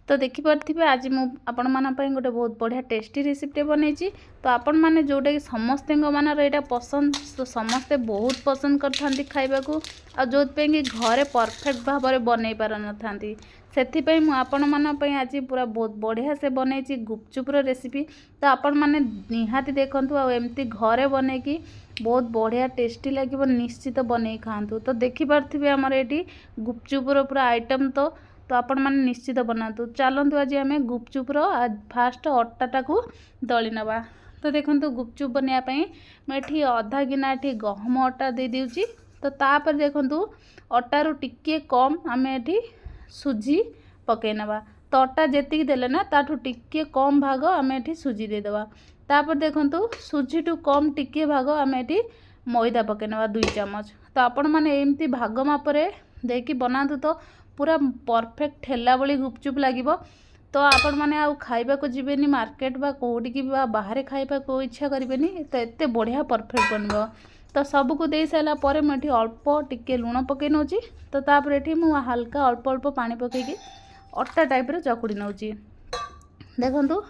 तो देखिपे आज आपण मानी गोटे बहुत बढ़िया टेस्टी रेसिपी बनई। तो आपण मैंने जोटा कि समस्ते मानर यहाँ पसंद, तो समस्ते बहुत पसंद करते खाइबा को, आ जो कि घरे परफेक्ट भाव में बनई पार न से आपण मानी आज पूरा बहुत बढ़िया से बनई गुपचुपर रेसिपी। तो आपण मैंने निहाती देखु आमती घरे बन कि बहुत बढ़िया टेस्टी लगे, निश्चित बनई खातु। तो देखिपे आमर ये गुपचुपर पूरा आइटम तो आपण मैंने निश्चित बनातु। चलतु आज आम गुपचुपर फास्ट अट्टा को दली नवा। तो देखो गुपचुप बनाई मुझे अधा गिना ये गहम अट्टा दे दूची। तो तापर देखु अटारू टिके कम आम ये सुजी पकई नवा। तो अट्टा जी देले ना ताठू टिके कम भाग आम ये सुजी देदेवा। तापर देखु सुजी टू कम टिके भाग आम ये मैदा पकई नवा 2 चम्मच। तो आपण मैंने एमती भाग मापरे देकी बनातु तो पूरा परफेक्ट ठेला बड़ी गुपचुप लगे। तो आपण मैंने आउ खाइबा को जीवेनी मार्केट बा कोटिकी बा बाहर खाइबा को इच्छा करेनि। तो एते बढ़िया परफेक्ट बनबो। तो सबको दे सारा पर मुझे अल्प टिके लुण पकई नौची। तो तापर ये मु हल्का अल्प अल्प पानी पकईकी अट्टा टाइप रे चकुड़ी नौची। देखंतु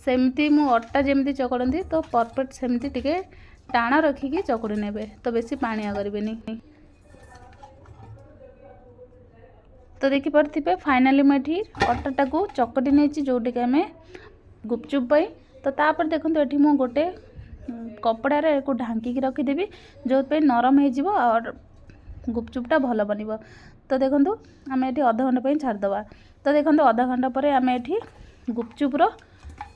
सेमती मु अट्टा जेमती चकड़ती तो परफेक्ट सेमती टिके टाण रखिकी चकुड़ी नेबे। तो बेसी पानिया करेनि। तो देखिपे फाइनाली मुझे अट्टा को चकटी नहीं जोटी आम गुपचुप पाई। तो तापर देखो ये मु गोटे कपड़े को ढांकी रखीदेवी जो नरम हो और गुपचुपटा भल बन। तो देखो आम ये अध घंटा छाड़देवा। तो देखो अध घंटा पर आम ये गुपचुपर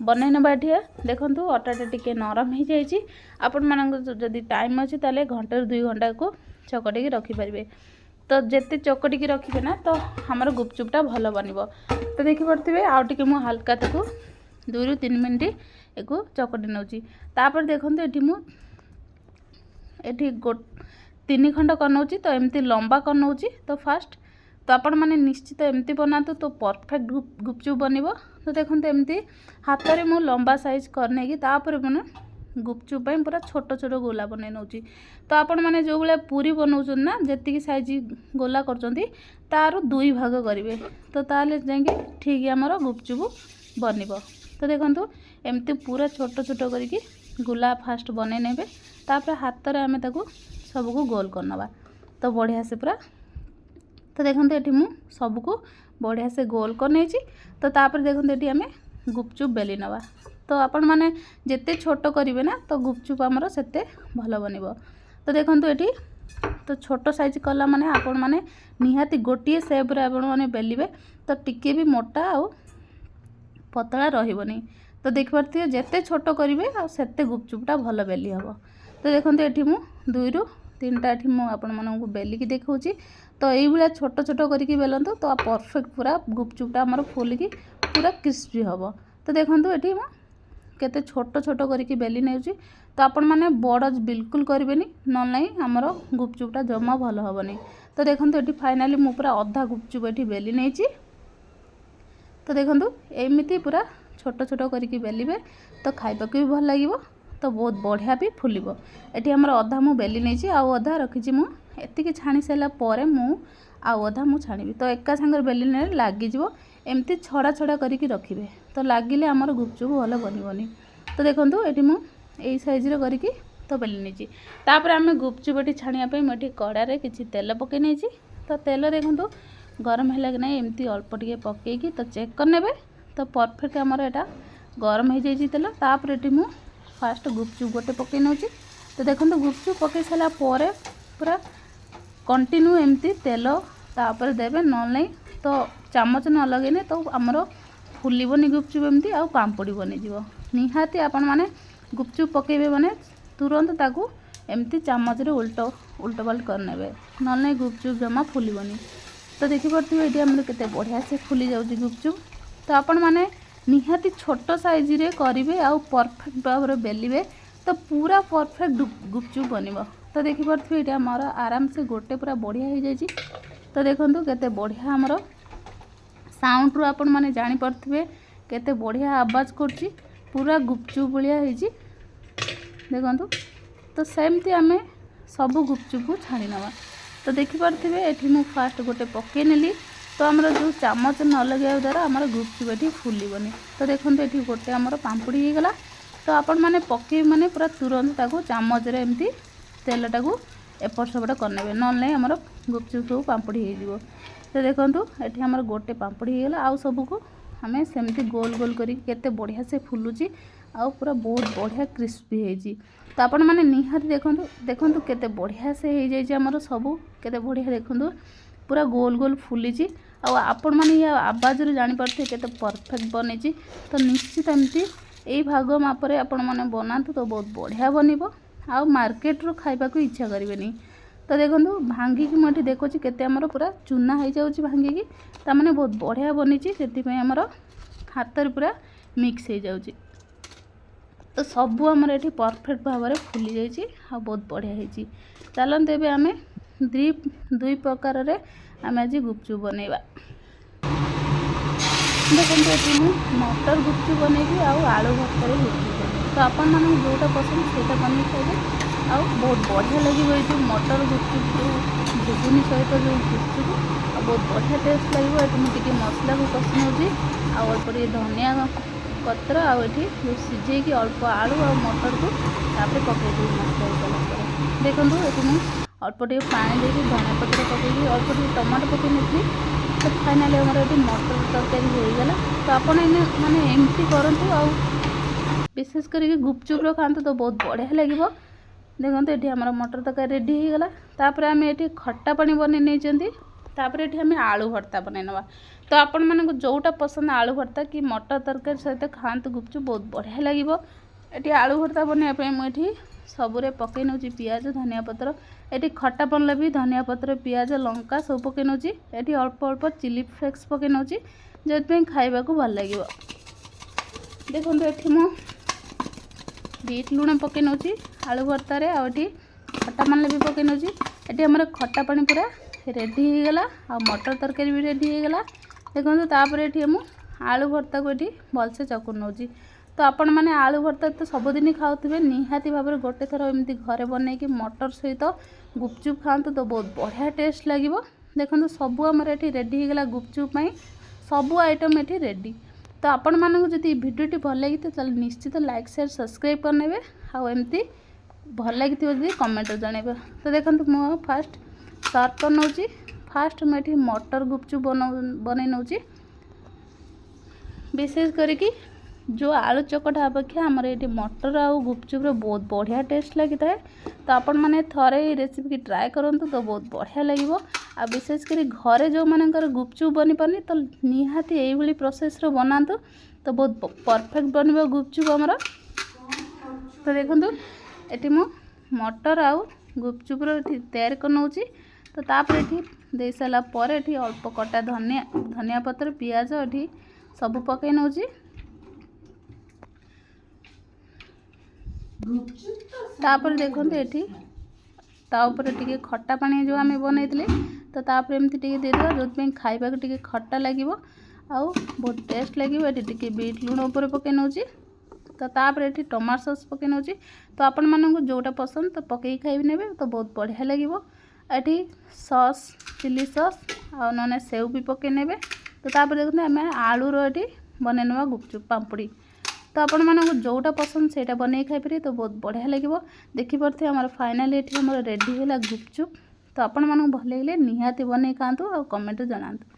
बनई नवा। ये देखो अट्टा टिके नरम हो जाए। आपण मान जदि टाइम अच्छी ताले घंटे 2 घंटा को चकटी रखिपारे। तो जिते चकटिकी रखिए ना तो हमार गुपचुपटा भल बन। तो देखिपे आउ टे मु हल्का ताको 2 ରୁ 3 मिनट एक चकटी नौची। तापर देखो ये मुझे 3 खंड करनौची। तो एमती लंबा करनौची। तो फास्ट तो आपण मैंने निश्चित एमती बनातु तो परफेक्ट गुपचुप बन। तो देखो एमती हाथ में मु लंबा साइज करने की तापर मैंने गुपचुप पूरा छोट छोट गोला बन नौची। तो आपण मैंने जो भाया पूरी बनाऊँ ना जी साइज गोला कर तार 2 भाग करेंगे। तो ताले जाए ठीक आमर गुपचुप बन। तो देखो एमती पूरा छोट छोट करके गोला फास्ट बन ने। तापर हाथ में आम सबको गोल करनवा। तो बढ़िया से पूरा तो देखो ये मु सबको बढ़िया से गोल कर नहीं। तो तापर देखो ये आम गुपचुप बेली नवा। तो आपण मैंने जिते छोट करेंगे ना तो गुपचुप आमर से भल बन। तो देखो ये तो छोट साइज कला माने आपण मैंने निहाती गोटे सेप्रे आपण मैंने बेलिए। तो टिके भी मोटा आउ पतला रही। तो देखिए जिते छोट करेंगे आते गुपचुपटा भल बेली हम। तो देखो ये मु 2 ରୁ 3टा आपण मानू बेलिकी देखा। तो ये छोट छोट करके बेलतु तो परफेक्ट पूरा गुपचुपटा आमर फुलिकी पूरा क्रिस्पी हम। तो देखो ये केते छोट छोट करके बेली नेउची। तो आपण माने बड़ बिल्कुल करेनि न नहीं आमर गुपचुपटा जमा भल हेनी। तो देखो ये फाइनाली मु पूरा अधा गुपचुप ये बेली नहीं। तो देखो एमती पूरा छोट छोट करके बेलिए तो खाइबा भी भल लगे। तो बहुत बढ़िया भी फुलिबो। एटी हमर अधा मु बेली नहीं आउ अधा रखी मु एतिकी छाणी सारा पर मु आउ अधा मु छाणी। तो एका सांगर बेली ने लगिज एमती छड़ा छड़ा करके रखिए। तो लगिले आमर गुपचुप भल बनबनी। तो देखो ये मु यही साइज करके तो बेली नहीं। तापर आम गुपचुप ये छाणियापी मुझे कड़ारे किसी तेल पकई नहीं। तो तेल देखो गरम है कि नहीं एमती अल्प टिके पकईकी तो चेक करने। तो परफेक्ट आमर यहाँ गरम हो जाए तेल। तापर ये मु फास्ट गुपचुप गोटे पकई नौची। तो देखो गुपचुप पकई सारा पर पूरा कंटिन्यू एमती तेल तापर देवे न नहीं तो चामच न लगेने तो आमर फुलबनी गुपचुप एमती आ पाम्पड़ी बनीज। निहाती आपण मैंने गुपचुप पकईबे मैंने तुरंत ताकू एमती चामच रे उल्ट पल्ट करने न नहीं गुपचुप जमा फुलबनी। तो देखिपे ये आम के बढ़िया से फुली जाऊँगी गुपचुप। तो आपण मैंने निहाती छोट साइज रे करेंगे आउ परफेक्ट भाव में बेलिए तो पूरा परफेक्ट गुपचुप बन। तो देखिपे ये आमर आराम से गोटे पूरा बढ़िया हो जाए। तो देखो केते बढ़िया आमर साउंड रू आपण मैंने जानीपे केते बढ़िया आवाज कर पूरा गुपचुप भाया हो। देखो तो सेमती आम सब गुपचुप को छाणी नवा। तो देखिपे ये मु फास्ट गोटे पकई नेली तो आमर जो चामच न लगे द्वारा आमर गुपचुप ये फुलबनी। तो देखो ये गोटे आमर पाम्पुड़ी होगला। तो आपण मैंने पकई मैंने पूरा तुरंत ताको चामच एमती तेलटा को एपट सेपट करने ना आमर गुपचुप सब पाम्पुड़ी हो। तो देखो ये आमर गोटे पाम्पुड़ी होगला। आउ सबको आम सेमती गोल गोल करते बढ़िया से फुलुची आउ पूरा बहुत बढ़िया क्रिस्पी होती। तो आपण मैंने निहाती देखो देखो केते बढ़िया से हो जाए आमर सबू केते बढ़िया देखो पूरा गोल गोल फुली। आपण मैंने या आवाज जानीपारे केते परफेक्ट बनी। तो निश्चित एमती यही भाग मापरे आपण मैंने बनातु तो बहुत बढ़िया बनब आ मार्केट रो खाइबा को इच्छा करें। तो देखो भांगी की मुझे देखो केते आमर पूरा चूना हो जाऊँगी भांगी ताने बहुत बढ़िया बनी से आमर हाथ पूरा मिक्स हो जाऊँगी। तो सबू आमर ये परफेक्ट भाव में फुली जाइए आ बहुत बढ़िया होती। चलते एवं आम दुई प्रकार आम आज गुपचुप बनवा। देखो ये मटर गुपचुप बनैबी आलू भर्तार गुपचुप बनैबी। तो आपण मानक जोटा पसंद से बन खाइबे आ बहुत बढ़िया लगे। ये जो मटर गुपचुप जो घुगुनी सहित जो गुपचुप बहुत बढ़िया टेस्ट लगे। ये मुझे मसला को कषि अल्प धनिया पत्र आठी जो सीझे कि अल्प आलू आ मटर को पकईदी मसला होगा। देखो ये अल्प टे पानी देकी धनिया पत्र पकईकी अल्प टे टमाटो पकई नी। तो फाइनाली आमर ये मटर तरकारी होगला। तो आपड़ माने एमती करूँ आ विशेष करके गुपचुप खातु तो बहुत बढ़िया लगे। देखो ये आमर मटर तरकारी रेडी होगला। तापर आम ये खट्टा पानी बन नहीं तापर ये आम आलू भर्ता बनवा। तो आपण मानक जोटा पसंद आलू भर्ता कि मटर तरकारी सहित खातु गुपचुप बहुत बढ़िया लगे। ये आलू भर्ता बनवाई मुझे सबुरे पकई नौ पियाज धनिया पत्र ये खट्टापन भी धनिया पत्र पियाज लंका सब पकई नौ। ये अल्प अल्प चिली फ्लेक्स पकई नौ जो खाइबा को भल लगे। देखो ये मु बीट लुण पकई नौ आलू भर्तार आठी खट्टापन भी पकई नौ। ये आमर खट्टा पानी पूरा रेडी होगला आ मटर तरकारी भी रेडी होगला। देखो तापर ये मु आलू भर्ता को ये भलसे चकुर नौ। तो आपण मैंने आलू भर्ता तो सबुदिन खाऊे निहाती भाव में गोटे थर एमती घरे बनई कि मटर सहित गुपचुप खातु तो बहुत बढ़िया टेस्ट लगे। देखो सबू आमर ये रेडी होगला गुपचुप सबू आइटम ये रेडी। तो आपण मानक जदि भिडियोटी भल लगी तो निश्चित लाइक शेयर सब्सक्राइब करने आमती भल लगी जब कमेंट जनइबे। तो देखो मु फास्ट सर्व कर नौ। फास्ट मुझे मटर गुपचुप बन नौ। विशेष करके जो आलू चकटा अपेक्षा आमर ये मटर आ गुपचुप बहुत बढ़िया टेस्ट लगी था। तो आपण मैंने थरे रेसिपी की ट्राए करूँ तो बहुत बढ़िया लगे। आ विशेषकर घरे जो मानकर गुपचुप बनी पानी तो निहाती यही प्रोसेस रो बनातु तो बहुत परफेक्ट बन गुपचुप आमर। तो देखो ये मु मटर आ गुपचुप तैयार कर नौ। तो तापर ये दे सारापर ये अल्प कटा धनिया पत्र पियाज ये सब पकई नौ। तापर देखो ये तापर टे खट्टा पानी जो आम बनई तो तापर एमती देदेवा जो खाइबा टे खट्टा लगे आउ बहुत टेस्ट लगे। ये बीट लुण उपर पकई नौ। तो तापर ये टमाटो सॉस पकई नौ। तो आपण मानक जोटा पसंद तो पकई खाई ने तो बहुत बढ़िया लगे। ये सॉस चिली सॉस आ ना सेव भी पकई ने। तो तापर देखते आम आलू ये बनवा गुपचुप पाम्पुड़ी। तो आपण मानक जोटा पसंद से बन खाईपर तो बहुत बढ़िया लगे। देखिपे आम फाइनाली ये रेडी है गुपचुप। तो आपण मानक भल लगे निहाती बन खातु आ कमेंट जनातु।